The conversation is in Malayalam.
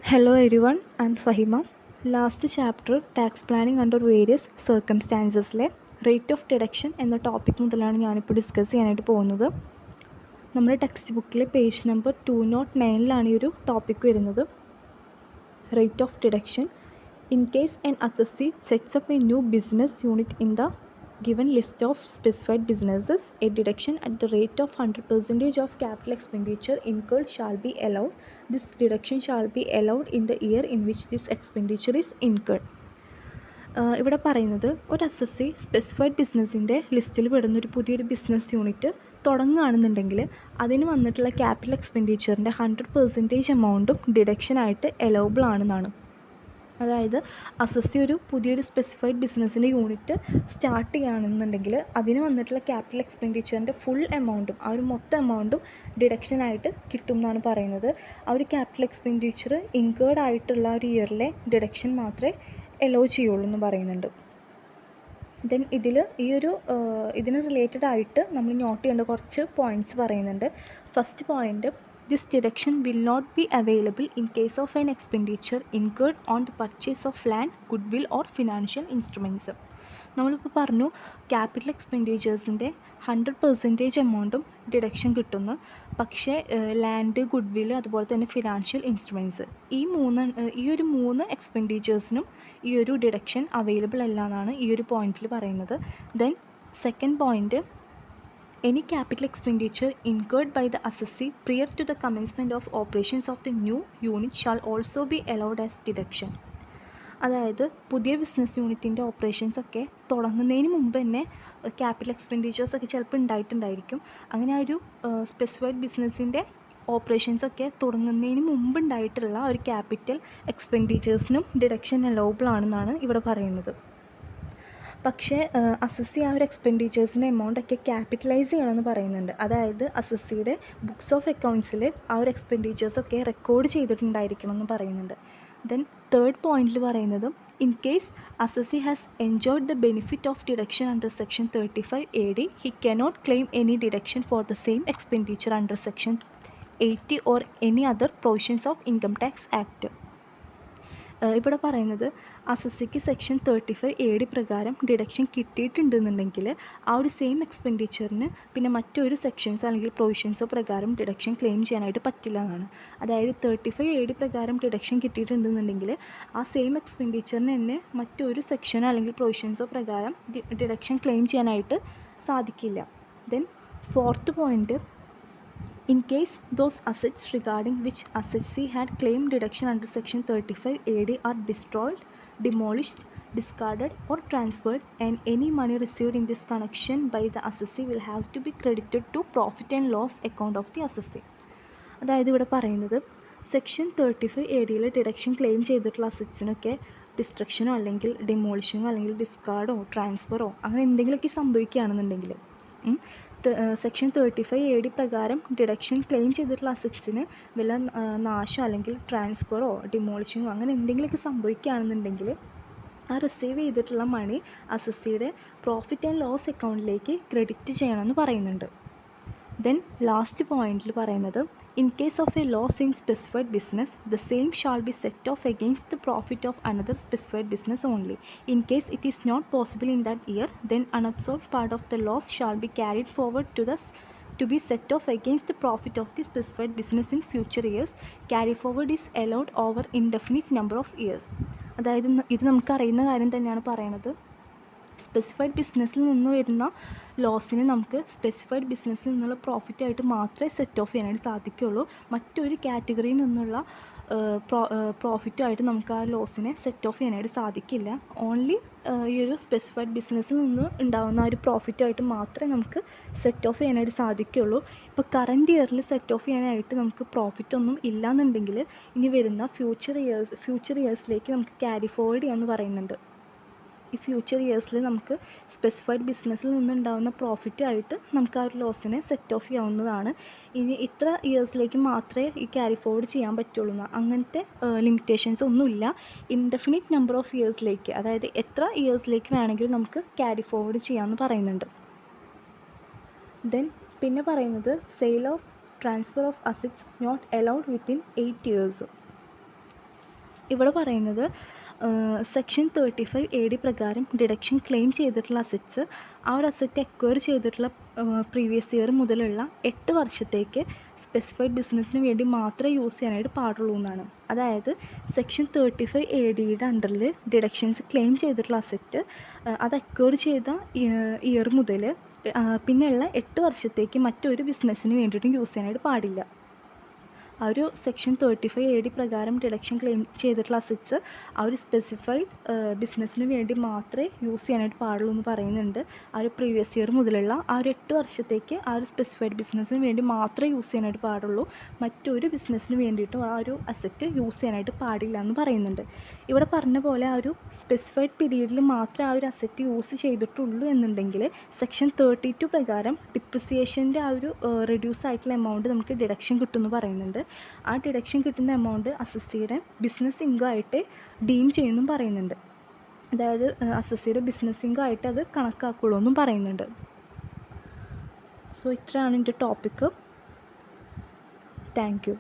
Hello everyone, I'm Fahima. Last chapter tax planning under various സർക്കംസ്റ്റാൻസസിലെ റേറ്റ് ഓഫ് ഡിഡക്ഷൻ എന്ന ടോപ്പിക് മുതലാണ് ഞാനിപ്പോൾ ഡിസ്കസ് ചെയ്യാനായിട്ട് പോകുന്നത്. നമ്മുടെ ടെക്സ്റ്റ് ബുക്കിലെ പേജ് നമ്പർ 209 ഈ ഒരു ടോപ്പിക് വരുന്നത്. Rate of deduction in case an assessee sets up A new business unit in the given list of specified businesses, a deduction at the rate of 100% of capital expenditure incurred shall be allowed. This deduction shall be allowed in the year in which this expenditure is incurred. ഇവിടെ പറയുന്നത് ഒരു അസസ്സി സ്പെസിഫൈഡ് ബിസിനസ്സിൻ്റെ ലിസ്റ്റിൽ പെടുന്ന ഒരു പുതിയൊരു ബിസിനസ് യൂണിറ്റ് തുടങ്ങുകയാണെന്നുണ്ടെങ്കിൽ അതിന് വന്നിട്ടുള്ള ക്യാപിറ്റൽ എക്സ്പെൻഡിച്ചറിൻ്റെ 100% എമൗണ്ടും ഡിഡക്ഷനായിട്ട് എലൗബിൾ ആണെന്നാണ്. അതായത് അസസ്സി ഒരു പുതിയൊരു സ്പെസിഫൈഡ് ബിസിനസ്സിൻ്റെ യൂണിറ്റ് സ്റ്റാർട്ട് ചെയ്യുകയാണെന്നുണ്ടെങ്കിൽ അതിന് വന്നിട്ടുള്ള ക്യാപിറ്റൽ എക്സ്പെൻഡിച്ചറിൻ്റെ ഫുൾ എമൗണ്ടും ആ ഒരു മൊത്തം എമൗണ്ടും ഡിഡക്ഷനായിട്ട് കിട്ടും എന്നാണ് പറയുന്നത്. ആ ഒരു ക്യാപിറ്റൽ എക്സ്പെൻഡിച്ചർ ഇൻകേർഡ് ആയിട്ടുള്ള ഒരു ഇയറിലെ ഡിഡക്ഷൻ മാത്രമേ എലോ ചെയ്യുള്ളൂ എന്ന് പറയുന്നുണ്ട്. ദെൻ ഇതിന് റിലേറ്റഡ് ആയിട്ട് നമ്മൾ നോട്ട് ചെയ്യേണ്ട കുറച്ച് പോയിൻറ്റ്സ് പറയുന്നുണ്ട്. First point, this deduction will not be available in case of an expenditure incurred on the purchase of land, goodwill or financial instruments. നമ്മളിപ്പോൾ പറഞ്ഞു ക്യാപിറ്റൽ എക്സ്പെൻഡിച്ചേഴ്സിൻ്റെ 100% എമൗണ്ടും ഡിഡക്ഷൻ കിട്ടുന്നു. പക്ഷേ ലാൻഡ്, ഗുഡ്വിൽ, അതുപോലെ തന്നെ ഫിനാൻഷ്യൽ ഇൻസ്ട്രുമെൻറ്റ്സ് ഈ ഒരു മൂന്ന് എക്സ്പെൻഡിച്ചേഴ്സിനും ഈ ഒരു ഡിഡക്ഷൻ അവൈലബിൾ അല്ല എന്നാണ് ഈ ഒരു പോയിന്റിൽ പറയുന്നത്. Then second point, any capital expenditure incurred by the assessee prior to the commencement of operations of the new unit shall also be allowed as deduction. അതായത് പുതിയ ബിസിനസ് യൂണിറ്റിൻ്റെ ഓപ്പറേഷൻസൊക്കെ തുടങ്ങുന്നതിന് മുമ്പ് തന്നെ ക്യാപിറ്റൽ എക്സ്പെൻഡിച്ചേഴ്സൊക്കെ ചിലപ്പോൾ ഉണ്ടായിട്ടുണ്ടായിരിക്കും. അങ്ങനെ ആ ഒരു സ്പെസിഫൈഡ് ബിസിനസ്സിൻ്റെ ഓപ്പറേഷൻസൊക്കെ തുടങ്ങുന്നതിന് മുമ്പ് ഉണ്ടായിട്ടുള്ള ഒരു ക്യാപിറ്റൽ എക്സ്പെൻഡിച്ചേഴ്സിനും ഡിഡക്ഷൻ അലൗബിൾ ആണെന്നാണ് ഇവിടെ പറയുന്നത്. പക്ഷേ അസസ്സി ആ ഒരു എക്സ്പെൻഡിച്ചേഴ്സിൻ്റെ എമൗണ്ടൊക്കെ ക്യാപിറ്റലൈസ് ചെയ്യണമെന്ന് പറയുന്നുണ്ട്. അതായത് അസസ്സിയുടെ ബുക്സ് ഓഫ് അക്കൗണ്ട്സിൽ ആ ഒരു എക്സ്പെൻഡിച്ചേഴ്സൊക്കെ റെക്കോർഡ് ചെയ്തിട്ടുണ്ടായിരിക്കണം എന്ന് പറയുന്നുണ്ട്. ദെൻ തേർഡ് പോയിന്റിൽ പറയുന്നത്, in case assessee has enjoyed the benefit of deduction under section 35 AD, he cannot claim any deduction for the same expenditure under section 80 or any other provisions of income tax act. ഇവിടെ പറയുന്നത് അസസ്സിക്ക് സെക്ഷൻ 35 AD പ്രകാരം ഡിഡക്ഷൻ കിട്ടിയിട്ടുണ്ടെന്നുണ്ടെങ്കിൽ ആ ഒരു സെയിം എക്സ്പെൻഡിച്ചറിന് പിന്നെ മറ്റൊരു സെക്ഷൻസോ അല്ലെങ്കിൽ പ്രൊവിഷൻസോ പ്രകാരം ഡിഡക്ഷൻ ക്ലെയിം ചെയ്യാനായിട്ട് പറ്റില്ല എന്നാണ്. അതായത് 35 AD പ്രകാരം ഡിഡക്ഷൻ കിട്ടിയിട്ടുണ്ടെന്നുണ്ടെങ്കിൽ ആ സെയിം എക്സ്പെൻഡിച്ചറിന് തന്നെ മറ്റൊരു സെക്ഷനോ അല്ലെങ്കിൽ പ്രൊവിഷൻസോ പ്രകാരം ഡിഡക്ഷൻ ക്ലെയിം ചെയ്യാനായിട്ട് സാധിക്കില്ല. Then fourth point, in case those assets regarding which assessee had claimed deduction under section 35 AD are destroyed, demolished, discarded or transferred, and any money received in this connection by the assessee will have to be credited to profit and loss account of the assessee. അതായത് ഇവിടെ പറയുന്നത് സെക്ഷൻ 35 AD ഡിഡക്ഷൻ ക്ലെയിം ചെയ്തിട്ടുള്ള അസറ്റ്സിനൊക്കെ ഡിസ്ട്രക്ഷനോ അല്ലെങ്കിൽ ഡിമോളിഷനോ അല്ലെങ്കിൽ ഡിസ്കാർഡോ ട്രാൻസ്ഫറോ അങ്ങനെ എന്തെങ്കിലുമൊക്കെ സംഭവിക്കുകയാണെന്നുണ്ടെങ്കിൽ സെക്ഷൻ 35 AD പ്രകാരം ഡിഡക്ഷൻ ക്ലെയിം ചെയ്തിട്ടുള്ള അസറ്റ്സിന് വല്ല നാശം അല്ലെങ്കിൽ ട്രാൻസ്ഫറോ ഡിമോളിഷനോ അങ്ങനെ എന്തെങ്കിലുമൊക്കെ സംഭവിക്കുകയാണെന്നുണ്ടെങ്കിൽ ആ റിസീവ് ചെയ്തിട്ടുള്ള മണി അസസ്സിയുടെ പ്രോഫിറ്റ് ആൻഡ് ലോസ് അക്കൗണ്ടിലേക്ക് ക്രെഡിറ്റ് ചെയ്യണമെന്ന് പറയുന്നുണ്ട്. ദെൻ ലാസ്റ്റ് പോയിന്റിൽ പറയുന്നത്, in case of a loss in specified business the same shall be set off against the profit of another specified business only. In case it is not possible in that year then unabsorbed part of the loss shall be carried forward to be set off against the profit of the specified business in future years. Carry forward is allowed over indefinite number of years. അതായത് ഇത് നമുക്കറിയുന്ന കാര്യം തന്നെയാണ് പറയണത്. സ്പെസിഫൈഡ് ബിസിനസ്സിൽ നിന്ന് വരുന്ന ലോസിന് നമുക്ക് സ്പെസിഫൈഡ് ബിസിനസ്സിൽ നിന്നുള്ള പ്രോഫിറ്റായിട്ട് മാത്രമേ സെറ്റ് ഓഫ് ചെയ്യാനായിട്ട് സാധിക്കുകയുള്ളൂ. മറ്റൊരു കാറ്റഗറിയിൽ നിന്നുള്ള പ്രോഫിറ്റുമായിട്ട് നമുക്ക് ആ ലോസിനെ സെറ്റ് ഓഫ് ചെയ്യാനായിട്ട് സാധിക്കില്ല. ഓൺലി ഈ ഒരു സ്പെസിഫൈഡ് ബിസിനസ്സിൽ നിന്ന് ഉണ്ടാകുന്ന ആ ഒരു പ്രോഫിറ്റായിട്ട് മാത്രമേ നമുക്ക് സെറ്റ് ഓഫ് ചെയ്യാനായിട്ട് സാധിക്കുകയുള്ളൂ. ഇപ്പോൾ കറൻറ്റ് ഇയറിൽ സെറ്റ് ഓഫ് ചെയ്യാനായിട്ട് നമുക്ക് പ്രോഫിറ്റ് ഒന്നും ഇല്ലയെന്നുണ്ടെങ്കിൽ ഇനി വരുന്ന ഫ്യൂച്ചർ ഇയേഴ്സിലേക്ക് നമുക്ക് ക്യാരി ഫോർവേഡ് ചെയ്യാമെന്ന് പറയുന്നുണ്ട്. ഈ ഫ്യൂച്ചർ ഇയേഴ്സിൽ നമുക്ക് സ്പെസിഫൈഡ് ബിസിനസ്സിൽ നിന്നുണ്ടാകുന്ന പ്രോഫിറ്റായിട്ട് നമുക്ക് ആ ഒരു ലോസിനെ സെറ്റ് ഓഫ് ചെയ്യാവുന്നതാണ്. ഇനി ഇത്ര ഇയേഴ്സിലേക്ക് മാത്രമേ ഈ ക്യാരി ഫോർവേഡ് ചെയ്യാൻ പറ്റുള്ളൂ അങ്ങനത്തെ ലിമിറ്റേഷൻസ് ഒന്നുമില്ല. ഇൻഡെഫിനിറ്റ് നമ്പർ ഓഫ് ഇയേഴ്സിലേക്ക്, അതായത് എത്ര ഇയേഴ്സിലേക്ക് വേണമെങ്കിലും നമുക്ക് ക്യാരി ഫോർവേഡ് ചെയ്യാമെന്ന് പറയുന്നുണ്ട്. ദെൻ പിന്നെ പറയുന്നത്, sale of transfer of assets not allowed within 8 years. ഇവിടെ പറയുന്നത് സെക്ഷൻ 35 AD പ്രകാരം ഡിഡക്ഷൻ ക്ലെയിം ചെയ്തിട്ടുള്ള അസറ്റ്സ് ആ ഒരു അസറ്റ് അക്വയർ ചെയ്തിട്ടുള്ള പ്രീവിയസ് ഇയർ മുതലുള്ള 8 വർഷത്തേക്ക് സ്പെസിഫൈഡ് ബിസിനസ്സിന് വേണ്ടി മാത്രമേ യൂസ് ചെയ്യാനായിട്ട് പാടുള്ളൂ എന്നാണ്. അതായത് സെക്ഷൻ 35 ADയുടെ അണ്ടറിൽ ഡിഡക്ഷൻസ് ക്ലെയിം ചെയ്തിട്ടുള്ള അസറ്റ് അത് അക്വയർ ചെയ്ത ഇയർ മുതൽ പിന്നെയുള്ള 8 വർഷത്തേക്ക് മറ്റൊരു ബിസിനസ്സിന് വേണ്ടിയിട്ടും യൂസ് ചെയ്യാനായിട്ട് പാടില്ല. ആ ഒരു സെക്ഷൻ 35 AD പ്രകാരം ഡിഡക്ഷൻ ക്ലെയിം ചെയ്തിട്ടുള്ള അസറ്റ്സ് ആ ഒരു സ്പെസിഫൈഡ് ബിസിനസ്സിന് വേണ്ടി മാത്രമേ യൂസ് ചെയ്യാനായിട്ട് പാടുള്ളൂ എന്ന് പറയുന്നുണ്ട്. ആ ഒരു പ്രീവിയസ് ഇയർ മുതലുള്ള ആ ഒരു 8 വർഷത്തേക്ക് ആ ഒരു സ്പെസിഫൈഡ് ബിസിനസ്സിന് വേണ്ടി മാത്രമേ യൂസ് ചെയ്യാനായിട്ട് പാടുള്ളൂ. മറ്റൊരു ബിസിനസ്സിന് വേണ്ടിയിട്ടും ആ ഒരു അസറ്റ് യൂസ് ചെയ്യാനായിട്ട് പാടില്ല എന്ന് പറയുന്നുണ്ട്. ഇവിടെ പറഞ്ഞ പോലെ ആ ഒരു സ്പെസിഫൈഡ് പീരീഡിൽ മാത്രമേ ആ ഒരു അസറ്റ് യൂസ് ചെയ്തിട്ടുള്ളൂ എന്നുണ്ടെങ്കിൽ സെക്ഷൻ 32 പ്രകാരം ഡിപ്രിസിയേഷൻ്റെ ആ ഒരു റെഡ്യൂസ് ആയിട്ടുള്ള എമൗണ്ട് നമുക്ക് ഡിഡക്ഷൻ കിട്ടുമെന്ന് പറയുന്നുണ്ട്. ആ ഡിഡക്ഷൻ കിട്ടുന്ന എമൗണ്ട് അസസ്സിയുടെ ബിസിനസ് ഇൻകം ആയിട്ട് ഡീം ചെയ്യുമെന്നും പറയുന്നുണ്ട്. അതായത് അസസ്സിയുടെ ബിസിനസ് ഇൻകം ആയിട്ട് അത് കണക്കാക്കുള്ളൂ എന്നും പറയുന്നുണ്ട്. സോ ഇത്രയാണ് എൻ്റെ ടോപ്പിക്ക്. Thank you.